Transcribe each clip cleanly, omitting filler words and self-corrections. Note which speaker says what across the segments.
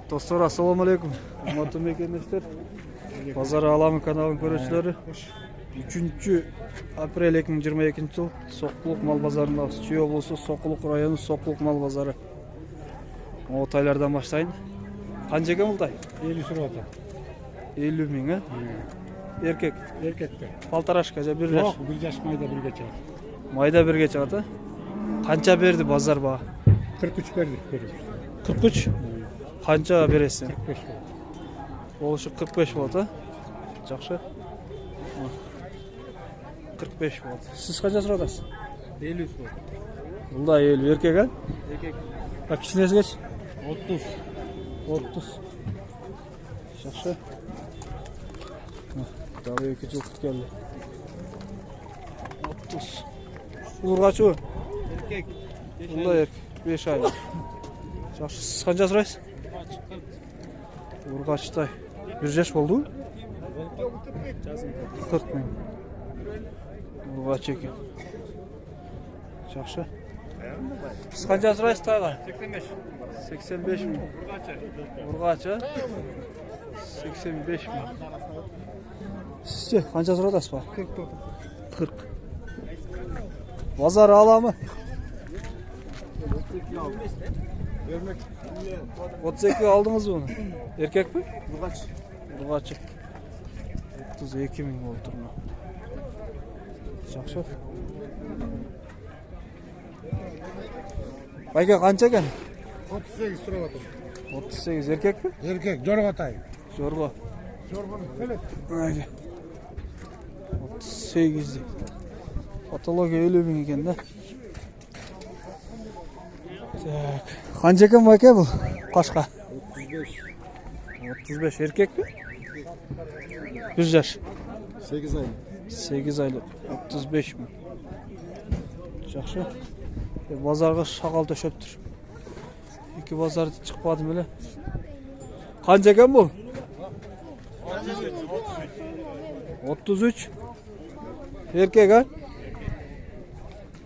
Speaker 1: Dostlar, assalamu alaikum. Hurmatly mekendештер. Pazar Alami kanalının көрүүчүлөрү. 3 aprel 2022 жыл Соққулук мал базарында, Чүй облусу Соққулук району Соққулук мал базары. Отайлардан баштайын. Канча экен бултай?
Speaker 2: 50 сұрады.
Speaker 1: 50 миң, Еркек.
Speaker 2: Еркекті.
Speaker 1: Палтарашка же 1 жаш.
Speaker 2: Жоқ, 1 жаш майда 1-ге чыгат.
Speaker 1: Майда 1-ге чыгат. Канча берди базар баа?
Speaker 2: 43 бердик.
Speaker 1: 43? Канча бересиң?
Speaker 2: 45.
Speaker 1: Болушу 45 болот, Жакшы. 45 болот. Сиз канча сурадасыз?
Speaker 2: 50 сұрады.
Speaker 1: Булда 50 эркек,
Speaker 2: Еркек.
Speaker 1: Кичинесигечи?
Speaker 2: 30.
Speaker 1: 30. Жакшы. Дагы 2 жылкыт келди. 30. Ургачы?
Speaker 2: Еркек.
Speaker 1: Булда эркек 5 ай. Жакшы. Сиз канча сурайсыз? Ургачтай. 1 жаш болду? 40 миң. Ургач экен. Жакшы. Сиз канча сурайсыз тайга?
Speaker 2: 85.
Speaker 1: 85 миң. Ургачы? 85 миң. Сизче канча сурадасыз ба? 40. Базар аламы? 32 алдыңыз буну? Эркекпи?
Speaker 2: Ургач.
Speaker 1: Ургачы. 32 миң болуп турмун. Жакшы. Байка канча экен?
Speaker 2: 38 сұрады.
Speaker 1: 38 эркекпи?
Speaker 2: Еркек, жорға тай.
Speaker 1: Жорго.
Speaker 2: Жорғаны келет.
Speaker 1: 38. Патология 50 миң экен да. Так. Канча экен байка бул? Кашка.
Speaker 2: 35.
Speaker 1: 35 эркекпи? 1 жаш.
Speaker 2: 8 ай.
Speaker 1: 8 айлык. 35 миң. Жакшы. Базарга шагал төшөптүр. 2 базарды чыкпадым эле. Канча экен бул? 33. Эркек,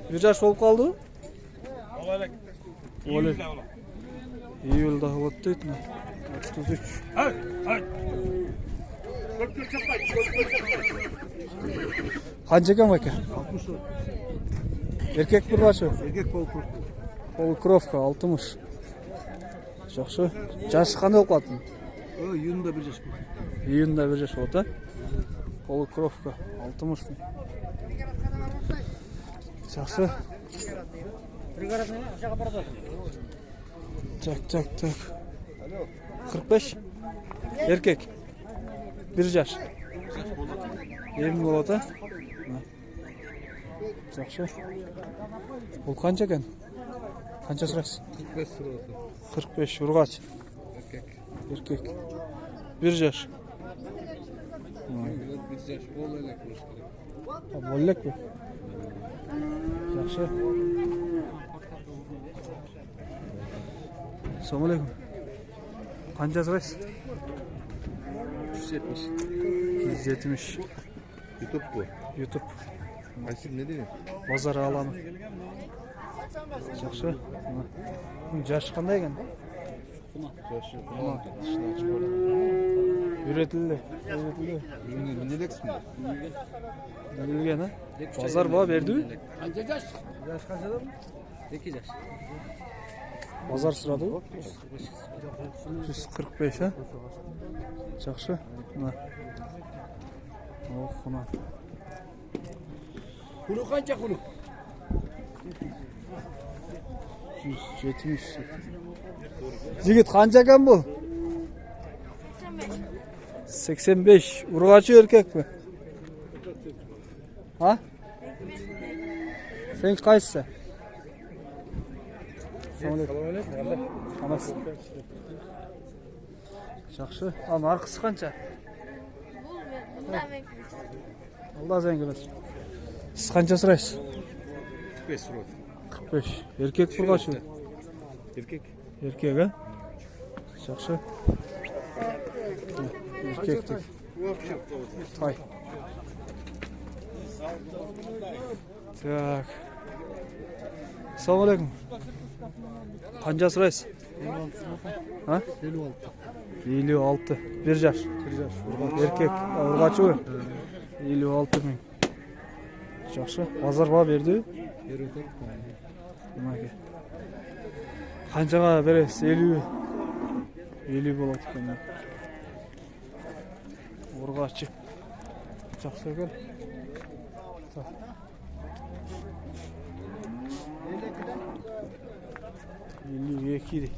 Speaker 1: 1 жаш болуп калды? Оле. Июлда болот дейт. 33. Канча экен байка?
Speaker 2: 60.
Speaker 1: Эркек бургачы?
Speaker 2: Еркек болып.
Speaker 1: Полукровка 60. Жакшы. Жашы кандай болуп калды?
Speaker 2: Июнда 1 жаш.
Speaker 1: Июнда 1 жаш болот, Полукровка 60. Жакшы. Так. 45. Эркек. 1 жаш. Эми болот, Жакшы. Бул канча экен? Канча сурайсыз?
Speaker 2: 45 сұрады.
Speaker 1: 45 ургач. Эркек. 1 жаш.
Speaker 2: 1 жаш бол элек.
Speaker 1: Бол элекпи? Жакшы. Assalamu alaikum. Канча сурайсыз?
Speaker 2: 170.
Speaker 1: 170.
Speaker 2: YouTube bu.
Speaker 1: YouTube.
Speaker 2: Ayşim ne diyeyim?
Speaker 1: Bazar alamı. Жакшы. Жашы кандай экен?
Speaker 2: Yaşı.
Speaker 1: Üretildi.
Speaker 2: Ne leksin?
Speaker 1: Bilgen, Pazar bağ verdi mi?
Speaker 2: Kaç yaş? Yaş kaç adam? 2 yaş.
Speaker 1: Pazar sıradı mı? 145 ha? Жакшы. Мына.
Speaker 2: Kulu kança kulu?
Speaker 1: 170. Жигит канча экен бул? 85. Ургачы эркекпи? Ha? Sen kayсы? Анасы. Жакшы. Анын аркысы канча? Алла зеңгелесин. Сиз канча сурайсыз?
Speaker 2: 45 сұрады.
Speaker 1: 45. Эркек бургачы?
Speaker 2: Еркек.
Speaker 1: Эркек, Жакшы. Эркектик. Тай. Так. Assalamu alaikum. Kanca sırayız? Ha?
Speaker 2: 56.
Speaker 1: 56. 1 yaş.
Speaker 2: 1 yaş.
Speaker 1: Erkek. Urgaçı mı? 56 bin. Жақсы. Базар ба берді?
Speaker 2: Береді.
Speaker 1: Мінеке. Қаншаға бересіз? 50. 50 болады екен. Urgaçı. Жақсы екен. 52 дейді.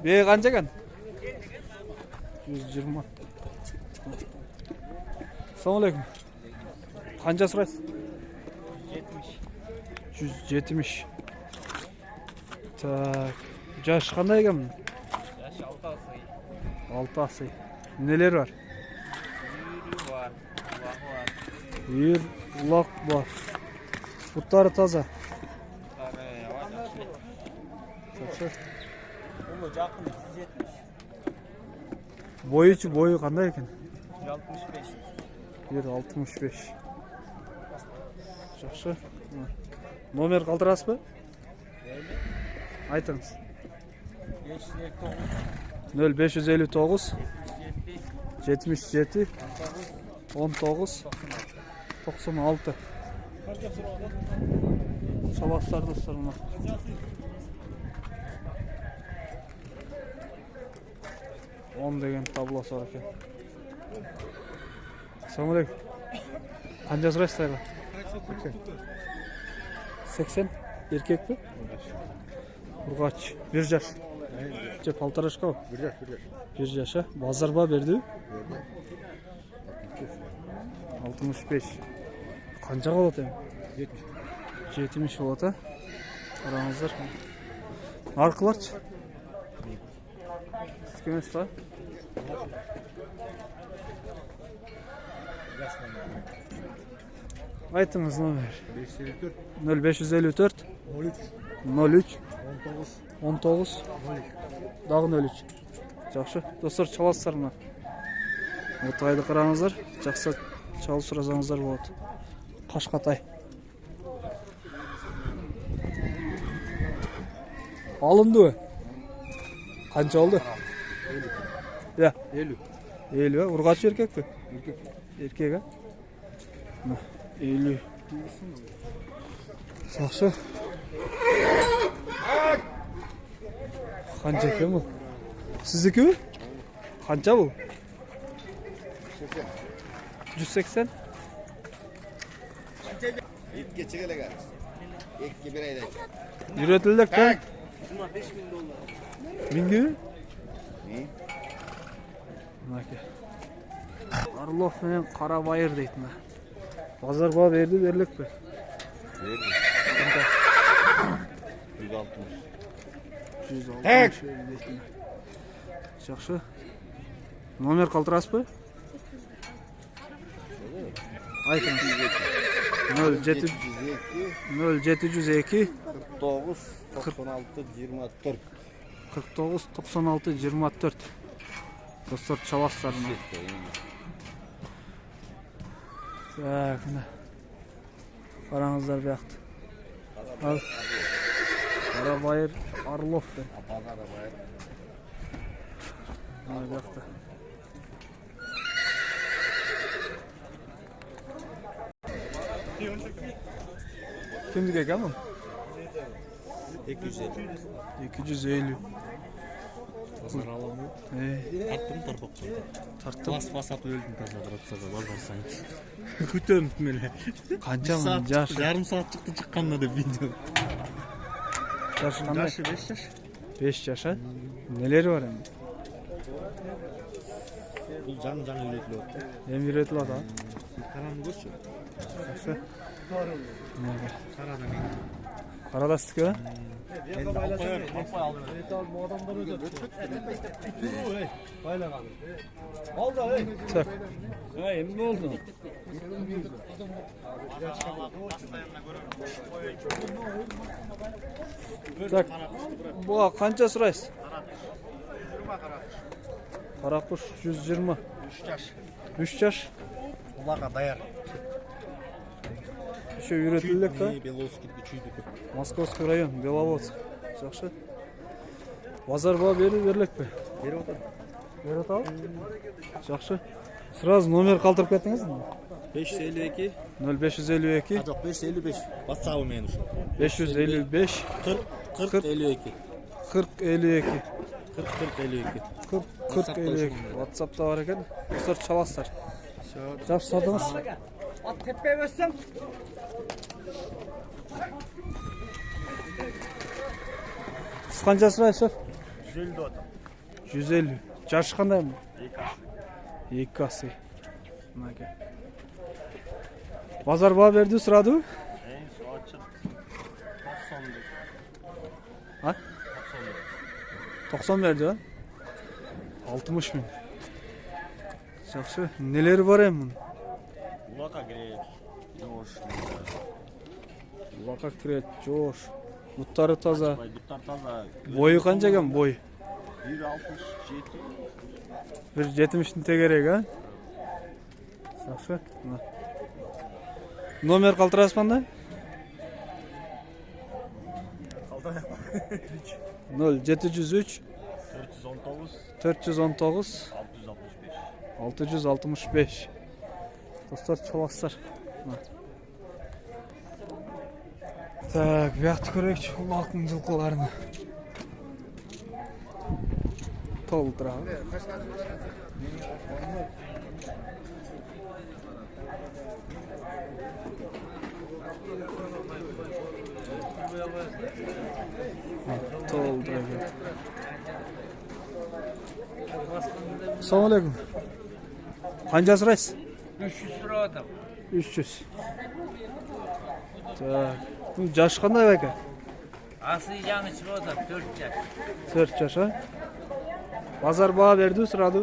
Speaker 1: Бе қанша екен? 120. Assalamualaikum. Қанша сұрайсыз? 170. Так. Жаш қандай екен?
Speaker 3: Жаш 6 асый.
Speaker 1: 6 асый. Нелер бар?
Speaker 3: Үйрі бар, ұлағы бар.
Speaker 1: Үйір, ұлақ бар. Бұттары таза. Жақсы.
Speaker 3: Ұлы жақын 170.
Speaker 1: Бойы қандай екен?
Speaker 3: 65.
Speaker 1: Бір 65. Жақсы. Номер қалдырасыз ба? Айтыңыз. 0559 77 19 96. Саламатсыздар достар, мына. Он деген таблосы бар екен. Assalamualaikum. Қанша сұрайсыздар? 80. Еркек пе? Urgaç. 1 yaş. Cep paltaraşka o.
Speaker 2: 1 yaş.
Speaker 1: 1 yaşa. Bazar ba berdi? 65. Qancha болады endi? 70 болады. Qarаңыздар. Narxlarchi? Sizga emas pa? Aytыңыз номер. 0554 03 19 дағы 03. Жақсы. Достар, çalasыздар мына. Отайды қараңыздар. Жақсы чал сұрасаңыздар болады. Қашқатай. Алынды ө? Қанша алды? 50. 50 ө? Urgaç еркек пе? Еркек ә? 50. Жақсы. Қанша екен бұл? Сіздікі ме? Қанша бұл? 180.
Speaker 4: Etke çekele gel. Etke bir ayda.
Speaker 1: Üretildik ben.
Speaker 3: Şuna $5000.
Speaker 1: Mingi?
Speaker 4: Ne?
Speaker 1: Мінеке. Орлов менен Қарабайыр дейтін. Базар ба берді, берлік пе?
Speaker 4: Verdi. 160.
Speaker 1: 160 дейтін. Жақсы. Номер қалтырасыз ба? Айтыңыз. 0702
Speaker 4: 49 96 24.
Speaker 1: 49 96 24. Достар, çalasızlar mı? Так, мына. Қараңыздар bu яқты. Ал. Қарабайыр Орлов деп. Мына bu яқта. Kimdiki ekan bu?
Speaker 4: 250.
Speaker 1: 250.
Speaker 2: Pazar alamı. Tarttım tarpakta.
Speaker 1: Tarttım.
Speaker 2: Basap öldüm таза братса да барсаң. Көтөрүп меле.
Speaker 1: Қанша мың жаш?
Speaker 2: Жарым саат чыкты чыкканда деп видео.
Speaker 1: Жаш қандай?
Speaker 2: 5 жаш.
Speaker 1: 5 жаш, а? Нелері бар енді?
Speaker 2: Бул жаңы үйрөтүлүп атты.
Speaker 1: Эми үйрөтүлүп атат.
Speaker 2: Караны көрчү.
Speaker 1: Жақсы.
Speaker 2: Карадан эң.
Speaker 1: Қарада сіздікі, а? Так.
Speaker 3: Emin oldu.
Speaker 1: Так. Бұға қанша сұрайсыз? Қарақұш 120.
Speaker 2: 3 жаш.
Speaker 1: 3 жаш.
Speaker 2: Уларга даяр.
Speaker 1: Еще үйретілдік та?
Speaker 2: Беловский чүйдікі.
Speaker 1: Московский район, Беловодск. Жақсы. Базар баға берілік пе?
Speaker 2: Беріп отыр.
Speaker 1: Беріп ал? Жақсы. Сразу номер қалтырып кеттіңіз бе?
Speaker 2: 552.
Speaker 1: 0552
Speaker 2: Жоқ 555. WhatsApp-ы мен үшін.
Speaker 1: 555
Speaker 2: 40 52.
Speaker 1: 40 52
Speaker 2: 40 52.
Speaker 1: 40 52 WhatsApp'ta var екен. Достар çalasыздар. Жақсы сатыңыз.
Speaker 3: At tepeye versem.
Speaker 1: Сіз қанша сұрайсыз?
Speaker 3: 150 at.
Speaker 1: 150. Жаршы қандай мı? 2 асы. Базар баға берді сұрады?
Speaker 3: En su açık. 90
Speaker 1: Ha? 90 verdi ha? 60 bin. Жақсы. Neleri var hem bunun?
Speaker 3: Laka grek. Yoş.
Speaker 1: Laka kiret, coş. Butları taza.
Speaker 3: Baydıklar taza.
Speaker 1: Boyu kanca ekan boyu?
Speaker 3: 1.67.
Speaker 1: 1.70'in tegerek ha? Жақсы. Номер қалтырасыз банда? 0703
Speaker 3: 419.
Speaker 1: 419
Speaker 3: 665.
Speaker 1: 665. Достар çalasыздар. Так, бұяқты көрейікші ұлақтың жылқыларыны. Толтырағы. Толтырағы. Assalamualaikum. Қанша сұрайсыз?
Speaker 3: 300 lira adam.
Speaker 1: 300. Так. Bu yaş qanday baka?
Speaker 3: Aslı yanı çıkıyor da 4 yaş.
Speaker 1: 4 yaş ha? Bazar bağı verdi, sırada.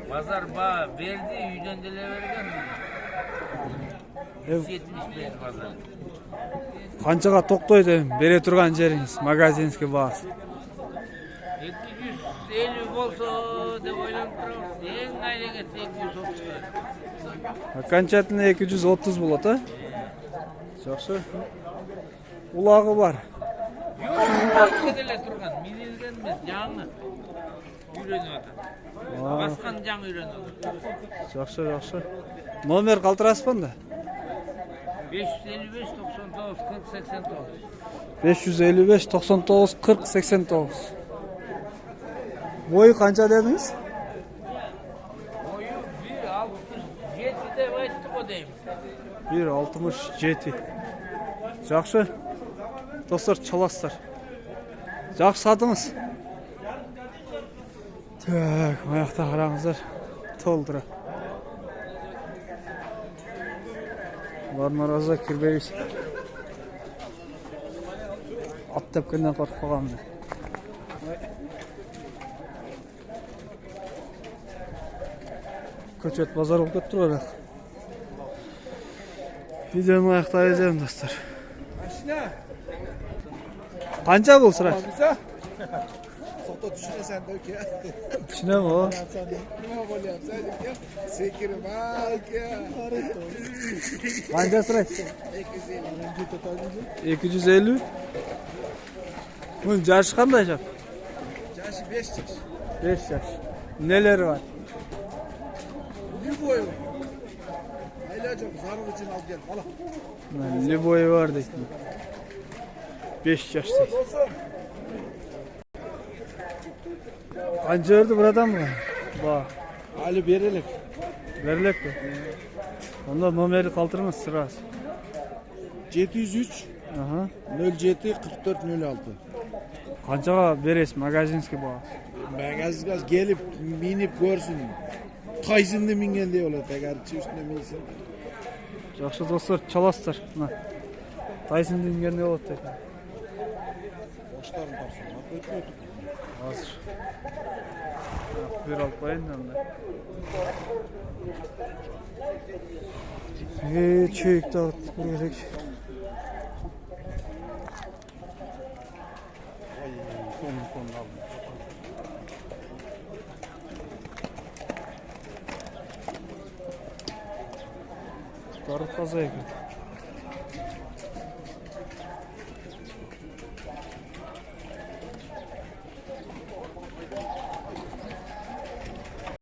Speaker 3: Pazar bağ verdi, yüzden dile vergen.
Speaker 1: Ev
Speaker 3: 175 pazar.
Speaker 1: qanchaga to'xtaydi bere turgan jeringiz, magazinskiy бағасы?
Speaker 3: 250 bolsa deb o'ylanib turamiz. Eng aylanga 230 lira.
Speaker 1: Окончательно 230 bo'ladi, ha? Yaxshi. Ulog'i bor.
Speaker 3: Yo'q, dile turgan, minilgan emas, yangi. Yüreniyordu. Baskan can yüreniyordu.
Speaker 1: Yaxshi, yaxshi. Nomer qaltirasiz banda?
Speaker 3: 555 99 40 89.
Speaker 1: 555 99 40 89. Boyu qancha dediniz?
Speaker 3: Boyu 1.67 de ayttık o deyim.
Speaker 1: 1.67. Жақсы. Достар, çalasыздар. Жақсы сатыңыз. Так, аяқта қараңыздар. Толтыра. Бармар аза кірбейіз. Ат тепкеннен қорқып қалғанмын. Көчет базар болып кетті ғой. Видеоны аяқтай езем, достар. Қанша бұл сұрақ?
Speaker 4: Sohta düşünesen de ki.
Speaker 1: Düşünem o.
Speaker 4: Ne yapalım sen ya? Sekirim al ki.
Speaker 1: Қанша сұрақ? 250. Bunun yaşı қандай жап?
Speaker 4: Yaşı 5 yaş.
Speaker 1: 5 yaş. Neleri var?
Speaker 4: Bir boyu. Aylacım zarı için al gel. Hala.
Speaker 1: Liboyu var deydi. 5 yaş deydi.
Speaker 4: Olsun.
Speaker 1: Qancha verdi buradan mı? Bak.
Speaker 4: Ali verelim.
Speaker 1: Verilek mi? Onda nomeri kaldırmaz sırası.
Speaker 4: 703
Speaker 1: Aha.
Speaker 4: 07 44 06.
Speaker 1: Qanchaga beresiz magazinskiy бағасы?
Speaker 4: Magazgaz gelip minip görsün. Kaysında mingen diye ola tegarçı üstüne minsin.
Speaker 1: Жақсы достар, çalasыздар. Мына. Тайсын денгенде болады дейді.
Speaker 4: Boşlarım tapsın. Ötmüyor.
Speaker 1: Hazır. Bir alып қояйын да мына. Çöйікті алып тұру керек. Барып таза екен.